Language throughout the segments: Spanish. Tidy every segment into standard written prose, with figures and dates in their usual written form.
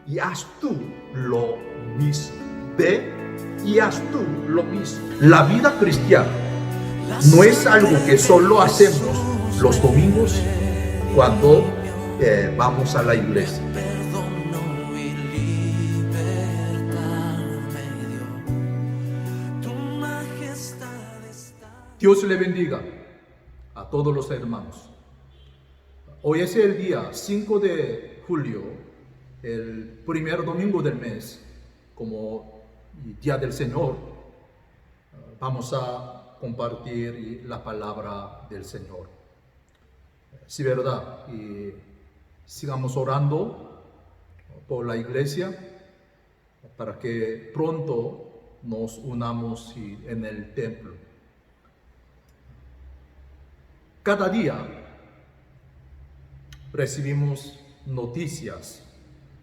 y haz tú lo mismo. Ve y haz tú lo mismo. La vida cristiana no es algo que solo hacemos los domingos cuando vamos a la iglesia. Dios le bendiga a todos los hermanos. Hoy es el día 5 de julio, el primer domingo del mes, como Día del Señor. Vamos a compartir la palabra del Señor. Sí, verdad. Y sigamos orando por la iglesia para que pronto nos unamos en el templo. Cada día recibimos noticias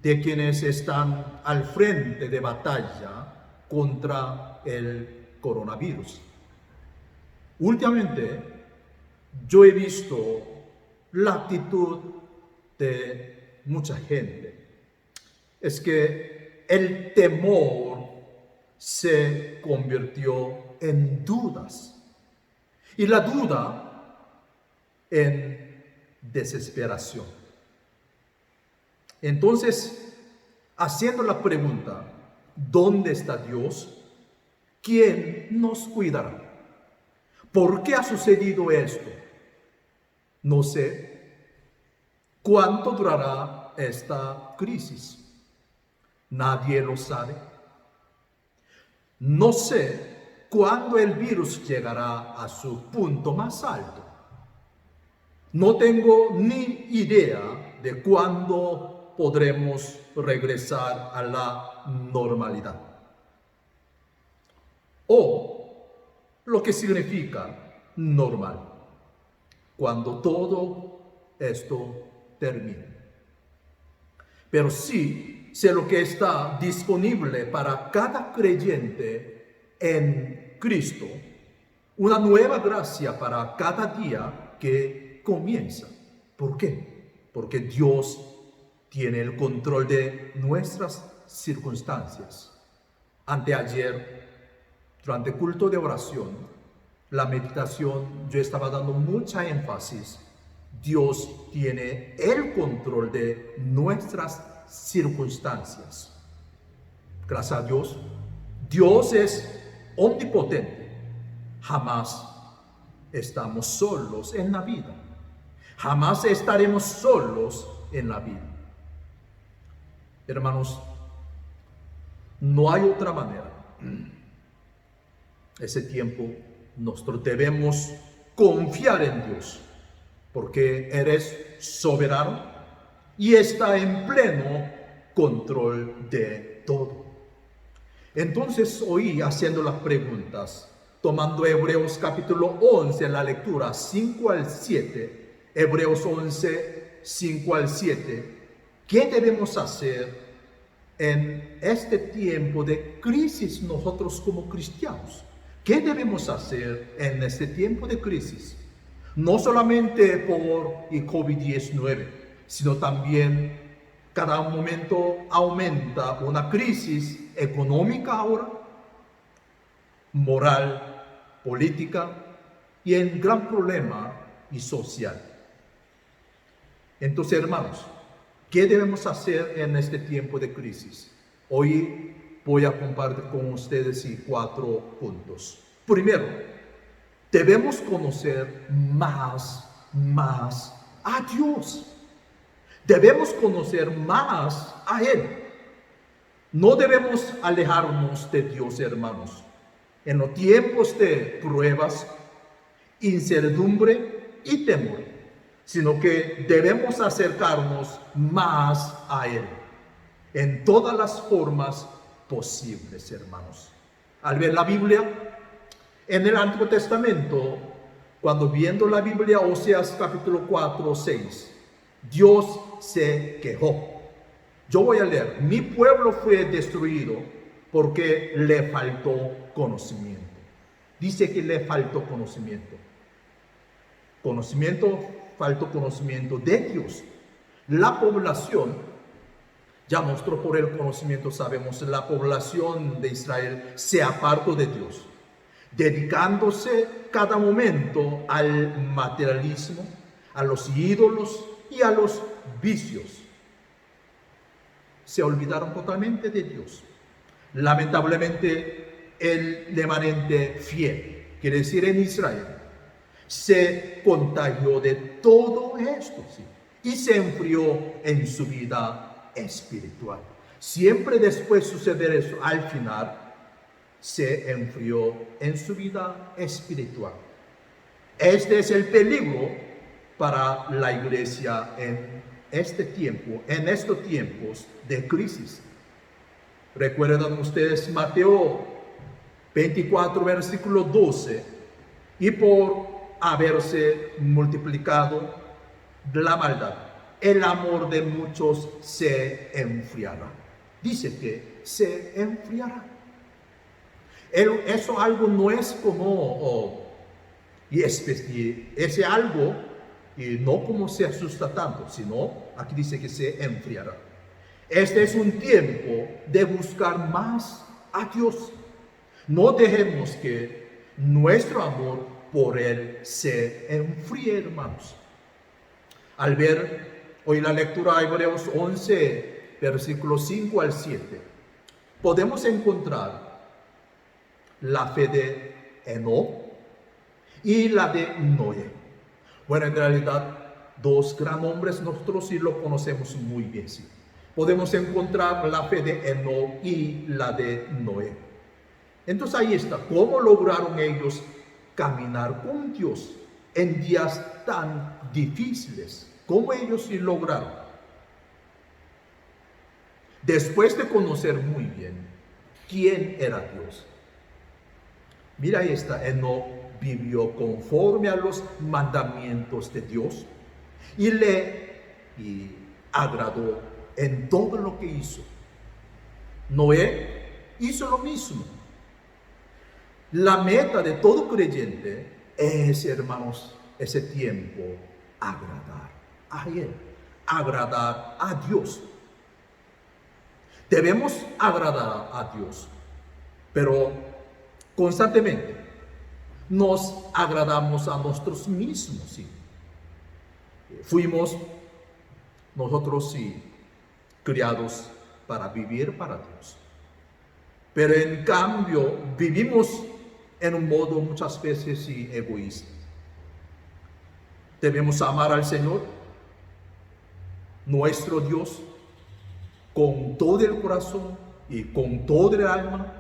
de quienes están al frente de batalla contra el coronavirus. Últimamente, yo he visto la actitud de mucha gente. Es que el temor se convirtió en dudas. Y la duda en desesperación. Entonces, haciendo la pregunta, ¿dónde está Dios? ¿Quién nos cuidará? ¿Por qué ha sucedido esto? No sé. ¿Cuánto durará esta crisis? Nadie lo sabe. No sé cuándo el virus llegará a su punto más alto. No tengo ni idea de cuándo podremos regresar a la normalidad. O lo que significa normal, cuando todo esto termine. Pero sí sé lo que está disponible para cada creyente en Cristo, una nueva gracia para cada día que comienza. ¿Por qué? Porque Dios tiene el control de nuestras circunstancias. Anteayer, durante el culto de oración, la meditación, yo estaba dando mucha énfasis. Dios tiene el control de nuestras circunstancias. Gracias a Dios, Dios es omnipotente. Jamás estamos solos en la vida. Jamás estaremos solos en la vida. Hermanos, no hay otra manera. Ese tiempo nosotros debemos confiar en Dios, porque eres soberano y está en pleno control de todo. Entonces hoy, haciendo las preguntas, tomando Hebreos capítulo 11, la lectura 5 al 7, Hebreos 11, 5 al 7, ¿qué debemos hacer en este tiempo de crisis nosotros como cristianos? ¿Qué debemos hacer en este tiempo de crisis? No solamente por el COVID-19, sino también cada momento aumenta una crisis económica ahora, moral, política y un gran problema y social. Entonces, hermanos, ¿qué debemos hacer en este tiempo de crisis? Hoy voy a compartir con ustedes 4 puntos. Primero, debemos conocer más a Dios. Debemos conocer más a Él. No debemos alejarnos de Dios, hermanos. En los tiempos de pruebas, incertidumbre y temor, sino que debemos acercarnos más a Él en todas las formas posibles, hermanos. Al ver la Biblia, en el Antiguo Testamento, cuando viendo la Biblia, Oseas capítulo 4, 6, Dios se quejó. Yo voy a leer: mi pueblo fue destruido porque le faltó conocimiento. Dice que le faltó conocimiento. Faltó conocimiento de Dios. La población Ya mostró por el conocimiento, sabemos, la población de Israel se apartó de Dios, dedicándose cada momento al materialismo, a los ídolos y a los vicios. Se olvidaron totalmente de Dios. Lamentablemente, el remanente fiel, quiere decir en Israel, se contagió de todo esto, ¿sí? Y se enfrió en su vida espiritual. Siempre después de suceder eso, al final, se enfrió en su vida espiritual. Este es el peligro para la iglesia en este tiempo, en estos tiempos de crisis. Recuerdan ustedes Mateo 24, versículo 12, y por haberse multiplicado la maldad, el amor de muchos se enfriará. Dice que se enfriará. Eso algo no es como, ese algo, y no como se asusta tanto, sino aquí dice que se enfriará. Este es un tiempo de buscar más a Dios. No dejemos que nuestro amor por Él se enfríe, hermanos. Al ver hoy la lectura de Hebreos 11, versículos 5 al 7, podemos encontrar la fe de Enoc y la de Noé. Bueno, en realidad, dos gran hombres, nosotros sí lo conocemos muy bien, sí. Podemos encontrar la fe de Enoc y la de Noé. Entonces ahí está, ¿cómo lograron ellos caminar con Dios en días tan difíciles? ¿Cómo ellos sí lograron? Después de conocer muy bien quién era Dios. Mira, ahí está, Enoc vivió conforme a los mandamientos de Dios y agradó en todo lo que hizo. Noé hizo lo mismo. La meta de todo creyente es, hermanos, ese tiempo, agradar a Él, agradar a Dios. Debemos agradar a Dios, pero constantemente nos agradamos a nosotros mismos, ¿sí? Fuimos nosotros, sí, criados para vivir para Dios. Pero en cambio vivimos en un modo muchas veces sí, egoísta. Debemos amar al Señor, nuestro Dios, con todo el corazón y con todo el alma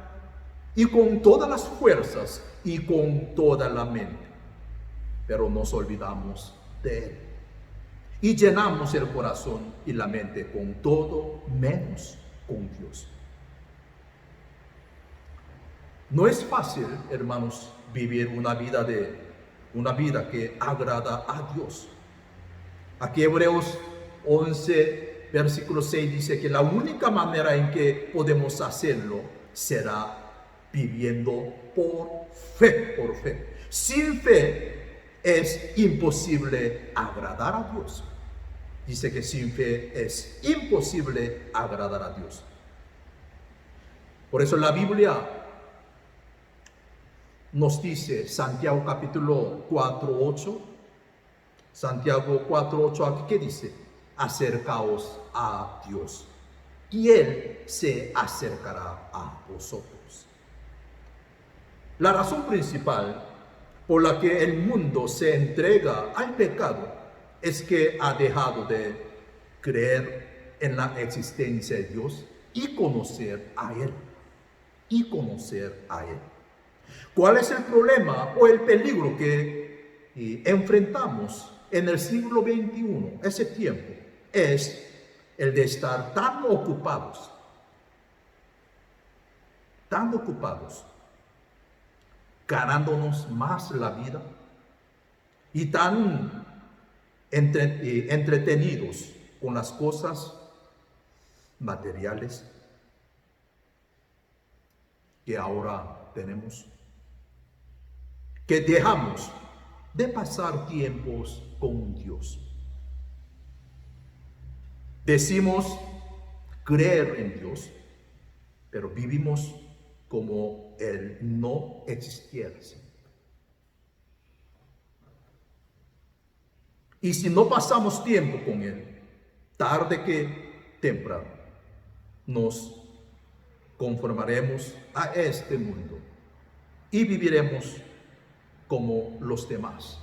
y con todas las fuerzas y con toda la mente. Pero nos olvidamos de Él y llenamos el corazón y la mente con todo menos con Dios. No es fácil, hermanos, vivir una vida que agrada a Dios. Aquí Hebreos 11, versículo 6 dice que la única manera en que podemos hacerlo será viviendo por fe, por fe. Sin fe es imposible agradar a Dios. Dice que sin fe es imposible agradar a Dios. Por eso la Biblia nos dice, Santiago capítulo 4:8, Santiago 4:8, aquí que dice, acercaos a Dios y Él se acercará a vosotros. La razón principal por la que el mundo se entrega al pecado es que ha dejado de creer en la existencia de Dios y conocer a Él. ¿Cuál es el problema o el peligro que enfrentamos en el siglo XXI, ese tiempo? Es el de estar tan ocupados, ganándonos más la vida y tan entretenidos con las cosas materiales que ahora tenemos, que dejamos de pasar tiempos con Dios. Decimos creer en Dios, pero vivimos como Él no existiera. Y si no pasamos tiempo con Él, tarde que temprano, nos conformaremos a este mundo y viviremos como los demás.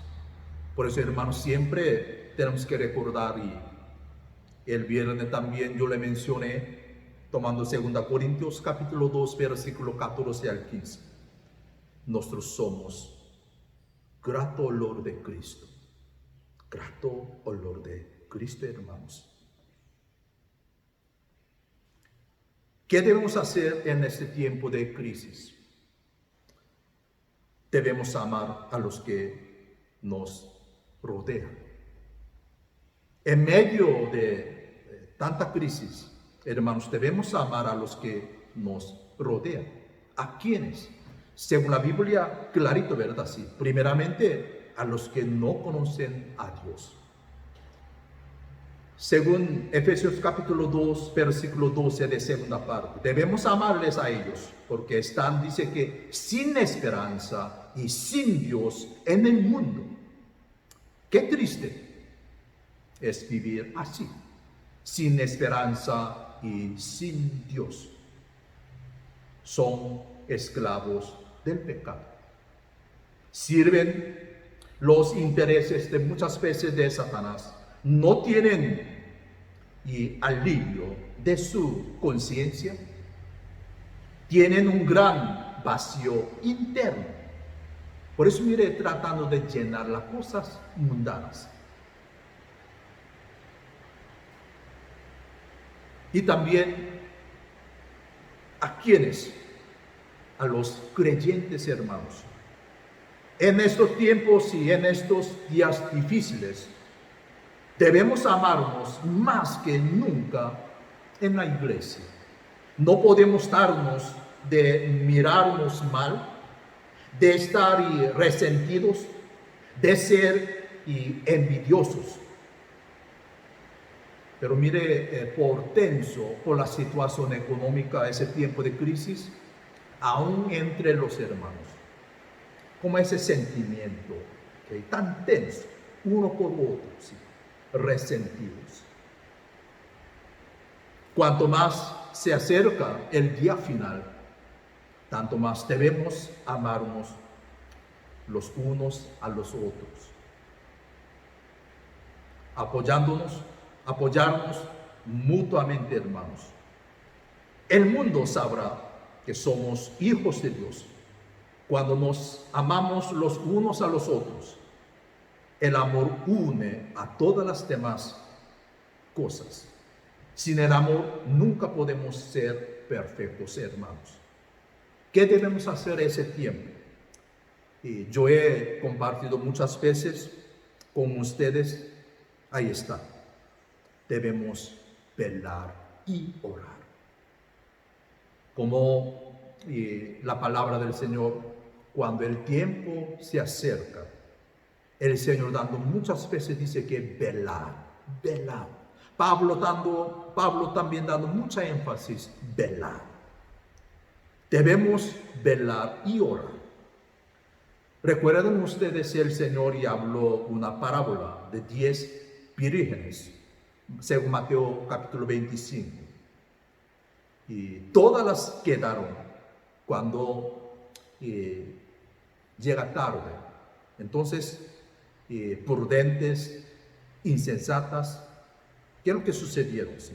Por eso, hermanos, siempre tenemos que recordar, y el viernes también yo le mencioné, tomando 2 Corintios capítulo 2, versículo 14 al 15. Nosotros somos grato olor de Cristo. Grato olor de Cristo, hermanos. ¿Qué debemos hacer en este tiempo de crisis? Debemos amar a los que nos rodean. En medio de tanta crisis, hermanos, debemos amar a los que nos rodean. ¿A quiénes? Según la Biblia, clarito, ¿verdad? Sí. Primeramente, a los que no conocen a Dios. Según Efesios capítulo 2, versículo 12 de segunda parte, debemos amarles a ellos, porque están, dice que, sin esperanza y sin Dios en el mundo. Qué triste es vivir así, sin esperanza y sin Dios. Son esclavos del pecado. Sirven los intereses de muchas veces de Satanás. No tienen alivio de su conciencia. Tienen un gran vacío interno. Por eso mire, tratando de llenar las cosas mundanas. Y también, ¿a quiénes? A los creyentes, hermanos. En estos tiempos y en estos días difíciles, debemos amarnos más que nunca en la iglesia. No podemos darnos de mirarnos mal, de estar resentidos, de ser envidiosos. Pero mire, por tenso, por la situación económica, ese tiempo de crisis, aún entre los hermanos, como ese sentimiento tan tenso, uno por otro, ¿sí? Resentidos. Cuanto más se acerca el día final, tanto más debemos amarnos los unos a los otros, apoyarnos mutuamente, hermanos. El mundo sabrá que somos hijos de Dios cuando nos amamos los unos a los otros. El amor une a todas las demás cosas. Sin el amor nunca podemos ser perfectos, hermanos. ¿Qué debemos hacer ese tiempo? Y yo he compartido muchas veces con ustedes, ahí está. Debemos velar y orar. Como la palabra del Señor, cuando el tiempo se acerca, el Señor dando muchas veces dice que velar. Pablo también dando mucha énfasis, velar. Debemos velar y orar. ¿Recuerdan ustedes el Señor y habló una parábola de 10 vírgenes, según Mateo capítulo 25? Y todas las quedaron cuando llega tarde. Entonces, prudentes, insensatas, ¿qué es lo que sucedieron? ¿Sí?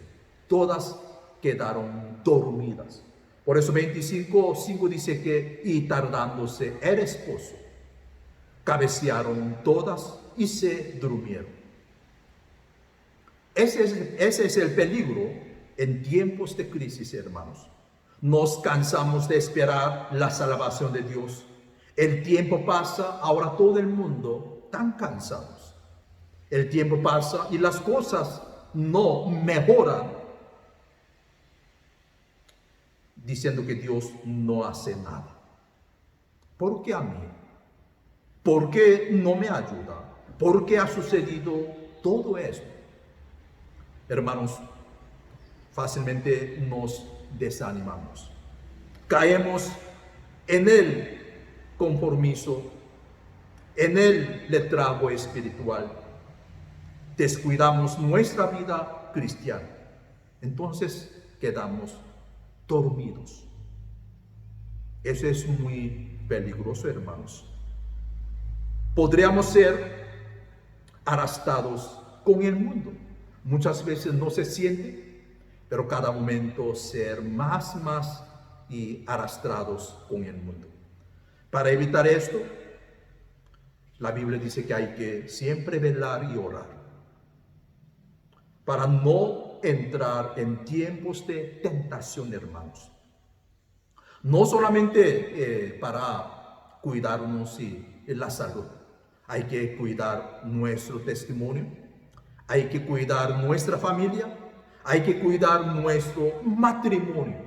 Todas quedaron dormidas. Por eso 25:5 dice que, y tardándose el esposo, cabecearon todas y se durmieron. Ese es el peligro en tiempos de crisis, hermanos. Nos cansamos de esperar la salvación de Dios. El tiempo pasa, ahora todo el mundo tan cansados. El tiempo pasa y las cosas no mejoran, diciendo que Dios no hace nada. ¿Por qué a mí? ¿Por qué no me ayuda? ¿Por qué ha sucedido todo esto? Hermanos, fácilmente nos desanimamos. Caemos en el conformismo, en el letargo espiritual. Descuidamos nuestra vida cristiana. Entonces quedamos dormidos. Eso es muy peligroso, hermanos. Podríamos ser arrastrados con el mundo. Muchas veces no se siente, pero cada momento ser más y arrastrados con el mundo. Para evitar esto, la Biblia dice que hay que siempre velar y orar, para no entrar en tiempos de tentación, hermanos. No solamente para cuidarnos y la salud, hay que cuidar nuestro testimonio, hay que cuidar nuestra familia, hay que cuidar nuestro matrimonio,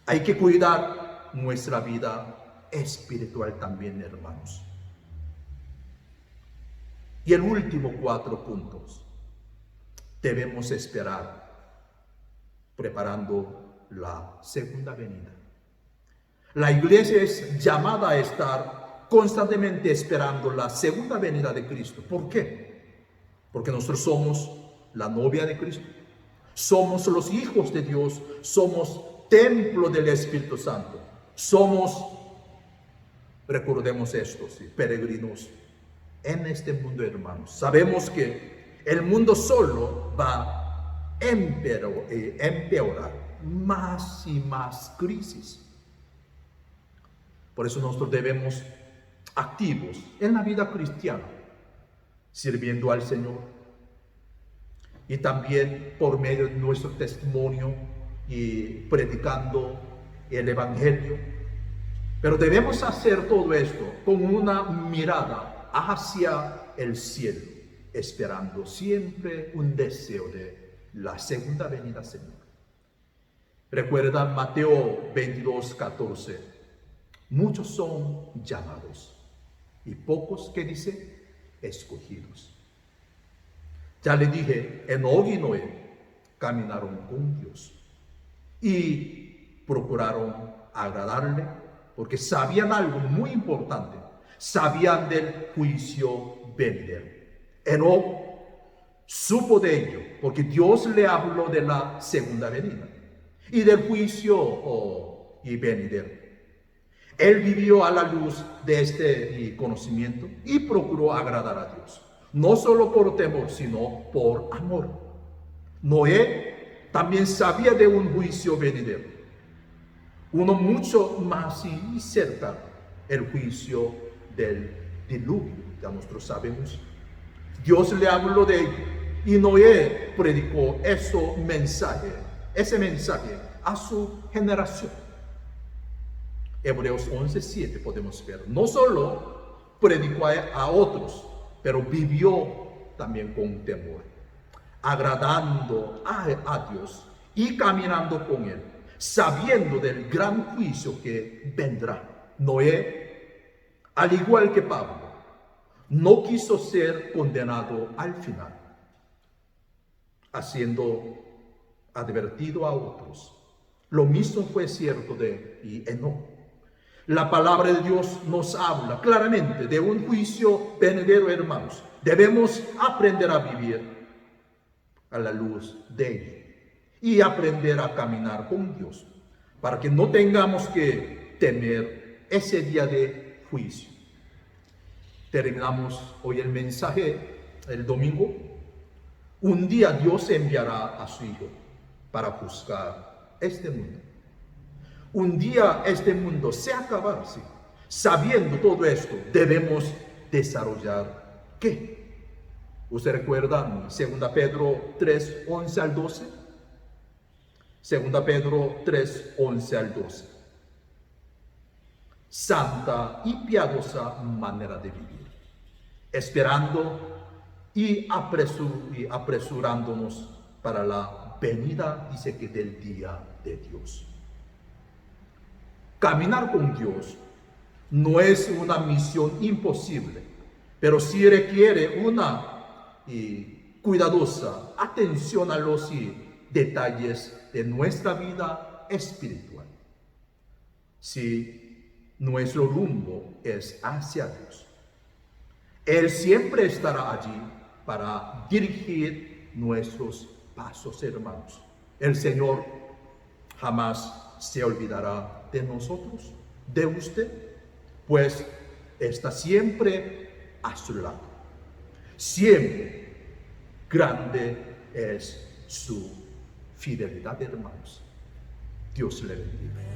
hay que cuidar nuestra vida espiritual también, hermanos. Y el último 4 puntos, debemos esperar preparando la segunda venida. La iglesia es llamada a estar constantemente esperando la segunda venida de Cristo. ¿Por qué? Porque nosotros somos la novia de Cristo, somos los hijos de Dios, somos templo del Espíritu Santo, somos, recordemos esto, ¿sí?, peregrinos en este mundo, hermanos. Sabemos que el mundo solo va a empeorar, más y más crisis. Por eso nosotros debemos activos en la vida cristiana, sirviendo al Señor, y también por medio de nuestro testimonio y predicando el Evangelio. Pero debemos hacer todo esto con una mirada hacia el cielo, esperando siempre un deseo de la segunda venida, Señor. Recuerda Mateo 22:14. Muchos son llamados y pocos, ¿qué dice?, escogidos. Ya le dije, Enoc y Noé caminaron con Dios y procuraron agradarle, porque sabían algo muy importante, sabían del juicio venidero. Enoc supo de ello, porque Dios le habló de la segunda venida y del juicio y venidero. Él vivió a la luz de este conocimiento y procuró agradar a Dios, no solo por temor, sino por amor. Noé también sabía de un juicio venidero, uno mucho más y cerca, el juicio del diluvio. Ya nosotros sabemos, Dios le habló de ello y Noé predicó ese mensaje a su generación. Hebreos 11:7 podemos ver. No solo predicó a otros, pero vivió también con temor, agradando a Dios y caminando con Él, sabiendo del gran juicio que vendrá. Noé, al igual que Pablo, no quiso ser condenado al final, haciendo advertido a otros. Lo mismo fue cierto de Enoc. La palabra de Dios nos habla claramente de un juicio venidero, hermanos. Debemos aprender a vivir a la luz de él y aprender a caminar con Dios, para que no tengamos que temer ese día de juicio. Terminamos hoy el mensaje, el domingo. Un día Dios enviará a su Hijo para juzgar este mundo. Un día este mundo se acabará, sí. Sabiendo todo esto, debemos desarrollar ¿qué? ¿Usted recuerda 2 Pedro 3:11 al 12? 2 Pedro 3:11 al 12. Santa y piadosa manera de vivir, esperando y apresurándonos para la venida, dice que del día de Dios. Caminar con Dios no es una misión imposible, pero sí requiere una cuidadosa atención a los detalles de nuestra vida espiritual. Si nuestro rumbo es hacia Dios, Él siempre estará allí para dirigir nuestros pasos, hermanos. El Señor jamás se olvidará de nosotros, de usted, pues está siempre a su lado. Siempre grande es su fidelidad, hermanos. Dios le bendiga.